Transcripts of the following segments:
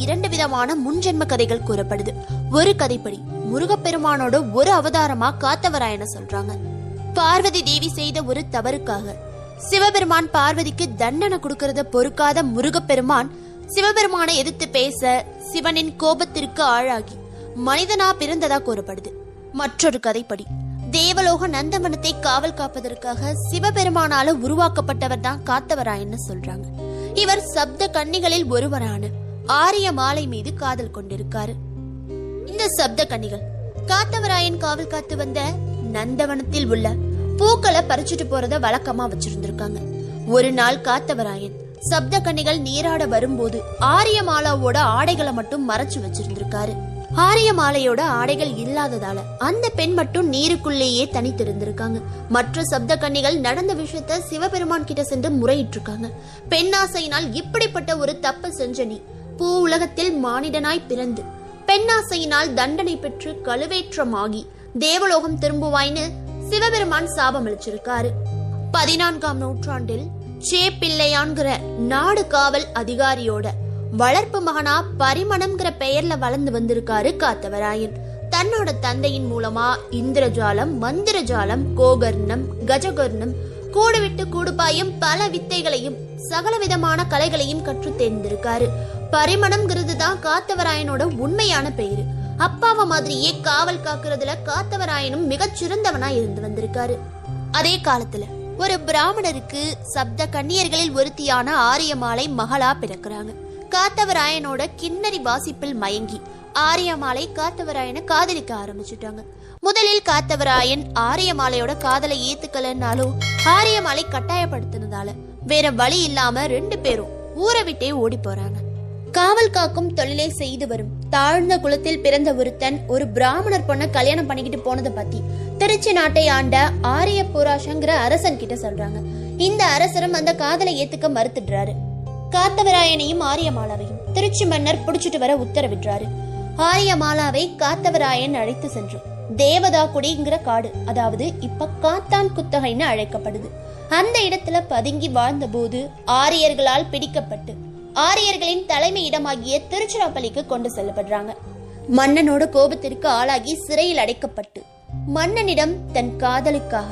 2 விதமான முன்ஜென்ம கதைகள் கூறப்படுது. ஒரு கதைப்படி முருகப்பெருமானோட ஒரு அவதாரமா காத்தவராயனை சொல்றாங்க. பார்வதி தேவி செய்த ஒரு தவறுக்காக சிவபெருமான் பார்வதிக்கு தண்டனை கொடுக்கறத பொறுக்காத முருகப்பெருமான் சிவபெருமானை எதிர்த்து பேச சிவனின் கோபத்திற்கு ஆளாகி மனிதனா பிறந்ததா கூறப்படுது. மற்றொரு கதைப்படி தேவலோக நந்தவனத்தை காவல் காப்பதற்காக சிவபெருமானால உருவாக்கப்பட்டவர் தான் காத்தவராயன்னு சொல்றாங்க. இவர் சப்த கன்னிகளில் ஒருவரான ஆரிய மாலை மீது காதல் கொண்டிருக்காரு. இந்த சப்த கன்னிகள் காத்தவராயன் காவல் காத்து வந்த நந்தவனத்தில் உள்ள பூக்களை பறிச்சுட்டு போறத வழக்கமா வச்சிருந்திருக்காங்க. ஒரு நாள் காத்தவராயன் சப்த கன்னிகள் நீராட வரும்போது ஆரியமாலாவோட ஆடைகளை மட்டும் மறைச்சு வச்சிருந்திருக்காரு. ஆரியமாலையோட ஆடைகள் இல்லாததால அந்த பெண் மட்டும் நீருக்குள்ளேயே தனித்திருந்திருக்காங்க. மற்ற சப்த கன்னிகள் நடந்த விஷயத்த சிவபெருமான் கிட்ட சென்று முறையிட்டு இருக்காங்க. பெண்ணாசையினால் இப்படிப்பட்ட ஒரு தப்பு செஞ்ச நீ பூ உலகத்தில் மானிடனாய் பிறந்து பெண்ணாசையினால் தண்டனை பெற்று கழுவேற்றமாகி தேவலோகம் திரும்புவாய்னு சிவபெருமான் சாபம் அளிச்சிருக்காரு. 14ஆம் நூற்றாண்டில் சேப்பிள்ளையான்கிற நாடு காவல் அதிகாரியோட வளர்ப்பு மகனா பரிமணம்ங்கிற பெயர்ல வளர்ந்து வந்திருக்காரு காத்தவராயன். தன்னோட தந்தையின் மூலமா இந்திரஜாலம், மந்திரஜாலம், கோகர்ணம், கஜகர்ணம், கூடுவிட்டு கூடுபாயும் பல வித்தைகளையும் சகல விதமான கலைகளையும் கற்று தேர்ந்திருக்காரு. பரிமணம்ங்கிறது தான் காத்தவராயனோட உண்மையான பெயரு. அப்பாவை மாதிரியே காவல் காக்குறதுல காத்தவராயனும் மிகச் சிறந்தவனா இருந்து வந்திருக்காரு. அதே காலத்துல ஒரு பிராமணருக்கு சப்த கன்னியர்களில் ஒருத்தியான ஆரியமாலை மகளா பிறக்கிறாங்க. காத்தவராயனோட கிண்ணறி வாசிப்பில் மயங்கி ஆரியமாலை காத்தவராயனை காதலிக்க ஆரம்பிச்சுட்டாங்க. முதலில் காத்தவராயன் ஆரியமாலையோட காதலை ஏத்துக்கலன்னாலும் ஆரியமாலை கட்டாயப்படுத்தினதால வேற வழி இல்லாம 2 பேரும் ஊரை விட்டே ஓடி போறாங்க. காவல் காக்கும் தொழிலை செய்து வரும் தாழ்ந்த குலத்தில் பிறந்த ஒருத்தன் ஒரு பிராமணர் பொண்ண கல்யாணம் பண்ணிக்கிட்டு போனதை பத்தி திருச்சி நாட்டை ஆண்ட ஆரிய புராஷங்கிற அரசன் கிட்ட சொல்றாங்க. இந்த அரசரும் அந்த காதலை ஏத்துக்க மறுத்துடுறாரு. காத்தவராயனையும் ஆரியமாலாவையும் திருச்சி மன்னர் புடிச்சிட்டு வர உத்தரவிடுறாரு. ஆரியமாலாவை காத்தவராயன் அழைத்து சென்று தேவதாக்குடிங்கிற காடு, அதாவது இப்ப காத்தான் குத்தகைன்னு அழைக்கப்படுது, அந்த இடத்துல பதுங்கி வாழ்ந்த போது ஆரியர்களால் பிடிக்கப்பட்டு ஆரியர்களின் தலைமை இடமாகிய திருச்சிராப்பள்ளிக்கு கொண்டு செல்லப்படுறாங்க. மன்னனோட கோபத்திற்கு ஆளாகி சிறையில் அடைக்கப்பட்டு மன்னனிடம் தன் காதலுக்காக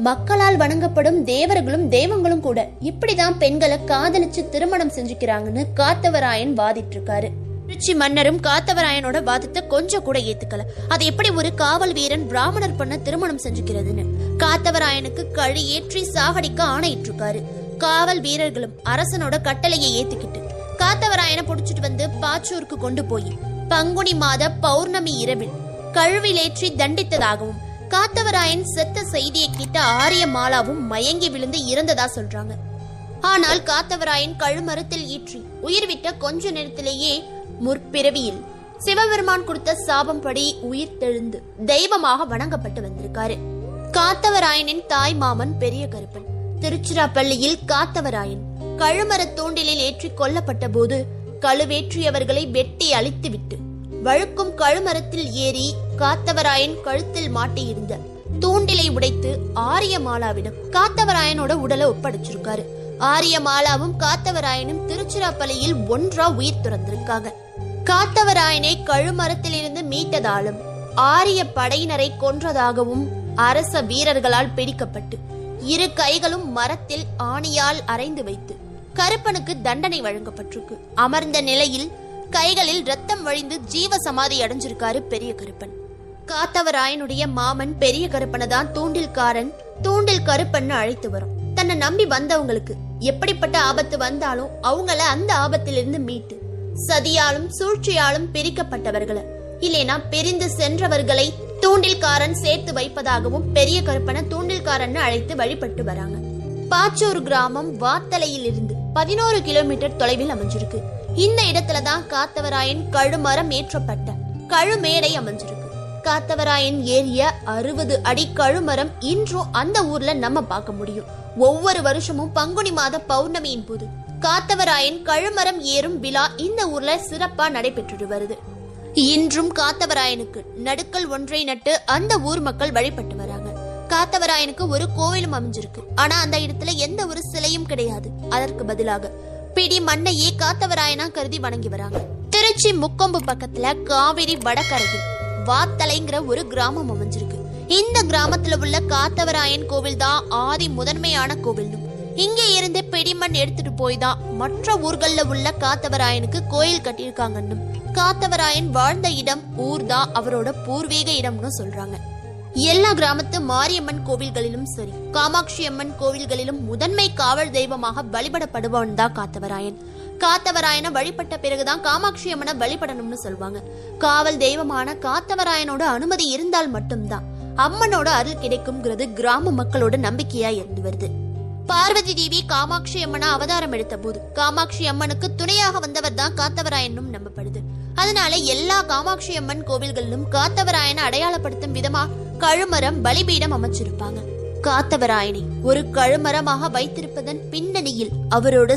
மக்களால் வணங்கப்படும் தேவர்களும் தெய்வங்களும் கூட இப்படிதான் பெண்களை காதலிச்சு திருமணம் செஞ்சுக்கிறாங்கன்னு காத்தவராயன் வாதிட்டு இருக்காரு. திருச்சி மன்னரும் காத்தவராயனோட வாதத்தை கொஞ்சம் கூட ஏத்துக்கல. அது எப்படி ஒரு காவல் வீரன் பிராமணர் பண்ண திருமணம் செஞ்சுக்கிறதுன்னு காத்தவராயனுக்கு கழி ஏற்றி சாகடிக்க ஆணையிட்டு இருக்காரு. காவல் வீரர்களும் அரசனோட கட்டளையை ஏத்துக்கிட்டு காத்தவராயனை புடிச்சிட்டு வந்து பாச்சூருக்கு கொண்டு போய் பங்குனி மாத பௌர்ணமி இரவில் கழுவிலேற்றி தண்டித்ததாகவும் காத்தவராயன் செத்த செய்தியை கேட்ட ஆரியமாலாவும் மயங்கி விழுந்து இறந்ததா சொல்றாங்க. ஆனால் காத்தவராயன் கழுமரத்தில் ஏற்றி உயிர் விட்ட கொஞ்ச நேரத்திலேயே முற்பிறவியில் சிவபெருமான் கொடுத்த சாபம் படி உயிர் தெழுந்து தெய்வமாக வணங்கப்பட்டு வந்திருக்காரு. காத்தவராயனின் தாய் மாமன் பெரிய கருப்பன் திருச்சிராப்பள்ளியில் காத்தவராயன் கழுமர தூண்டிலில் ஏற்றி கொல்லப்பட்ட போது கழுவேற்றியவர்களை வெட்டி அழித்து விட்டு வழுக்கும் கழுமரத்தில் ஏறி காத்தவராயன் கழுத்தில் மாட்டியிருந்த தூண்டிலை உடைத்து ஆரியமாலாவிடம் காத்தவராயனோட உடலை ஒப்படைச்சிருக்காரு. ஆரியமாலாவும் காத்தவராயனும் திருச்சிராப்பள்ளியில் ஒன்றா உயிர் துறந்திருக்காங்க. காத்தவராயனை கழுமரத்தில் இருந்து மீட்டதாலும் ஆரிய படையினரை கொன்றதாகவும் அரச வீரர்களால் பிடிக்கப்பட்டு 2 கைகளும் மரத்தில் ஆணியால் அரைந்து வைத்து கருப்பனுக்கு தண்டனை வழங்கப்பட்டிருக்கு. அமர்ந்த நிலையில் கைகளில் ரத்தம் வழிந்து ஜீவ சமாதி அடைஞ்சிருக்காரு பெரிய கருப்பன். காத்தவராயனுடைய மாமன் பெரிய கருப்பனை தான் தூண்டில் கருப்பன்னு அழைத்து வரும். தன்னை நம்பி வந்தவங்களுக்கு எப்படிப்பட்ட ஆபத்து வந்தாலும் அவங்கள அந்த ஆபத்திலிருந்து மீட்டு சதியாலும் சூழ்ச்சியாலும் பிரிக்கப்பட்டவர்களை இல்லைனா பிரிந்து சென்றவர்களை தூண்டில்காரன் சேர்த்து வைப்பதாகவும் பெரிய கருப்பனை தூண்டில்காரன் அழைத்து வழிபட்டு வராங்க. பாச்சூர் கிராமம் வாத்தலையில் இருந்து 11 கிலோமீட்டர் தொலைவில் அமைஞ்சிருக்கு. இந்த இடத்துலதான் காத்தவராயன் கழுமரம் ஏற்றப்பட்ட கழுமேடை அமைஞ்சிருக்கு. காத்தவராயன் ஏறிய 60 அடி கழுமரம் இன்றும் அந்த ஊர்ல நம்ம பார்க்க முடியும். ஒவ்வொரு வருஷமும் பங்குனி மாத பௌர்ணமியின் போது காத்தவராயன் கழுமரம் ஏறும் விழா இந்த ஊர்ல சிறப்பா நடைபெற்று வருது. இன்றும் காத்தவராயனுக்கு நடுக்கல் ஒன்றை நட்டு அந்த ஊர் மக்கள் வழிபட்டு வராங்க. காத்தவராயனுக்கு ஒரு கோவிலும் அமைஞ்சிருக்கு. ஆனா அந்த இடத்துல எந்த ஒரு சிலையும் கிடையாது. அதற்கு பதிலாக பிடி மண்ணையே காத்தவராயனா கருதி வணங்கி வராங்க. திருச்சி முக்கொம்பு பக்கத்துல காவிரி வடகரையில் வாத்தலைங்கிற ஒரு கிராமம் அமைஞ்சிருக்கு. இந்த கிராமத்துல உள்ள காத்தவராயன் கோவில் தான் ஆதி முதன்மையான கோவில்னும் இங்கே இருந்து பிடிமண் எடுத்துட்டு போய் தான் மற்ற ஊர்கள்ல உள்ள காத்தவராயனுக்கு கோயில் கட்டியிருக்காங்கன்னு காத்தவராயன் வாழ்ந்த இடம் ஊர் தான் அவரோட பூர்வீக இடம்னு சொல்றாங்க. எல்லா கிராமத்து மாரியம்மன் கோவில்களிலும் சரி, காமாட்சி அம்மன் கோவில்களிலும் முதன்மை காவல் தெய்வமாக வழிபடப்படுபவன் தான் காத்தவராயன். காத்தவராயனை வழிபட்ட பிறகுதான் காமாட்சி அம்மனை வழிபடணும்னு சொல்லுவாங்க. காவல் தெய்வமான காத்தவராயனோட அனுமதி இருந்தால் மட்டும்தான் அம்மனோட அருள் கிடைக்கும்ங்கிறது கிராம மக்களோட நம்பிக்கையா இருந்து வருது. பார்வதி தேவி காமாட்சி அம்மனை அவதாரம் எடுத்த போது காமாட்சி அம்மனுக்கு துணையாக வந்தவர் தான் காத்தவராயனும் நம்பப்படுது. அதனால எல்லா காமாட்சி அம்மன் கோவில்களிலும் காத்தவராயனை அடையாளப்படுத்தும் விதமா கழுமரம் பலிபீடம் அமைச்சிருப்பாங்க. காத்தவராயனை ஒரு கழுமரமாக வைத்திருப்பதன் பின்னணியில் அவரோட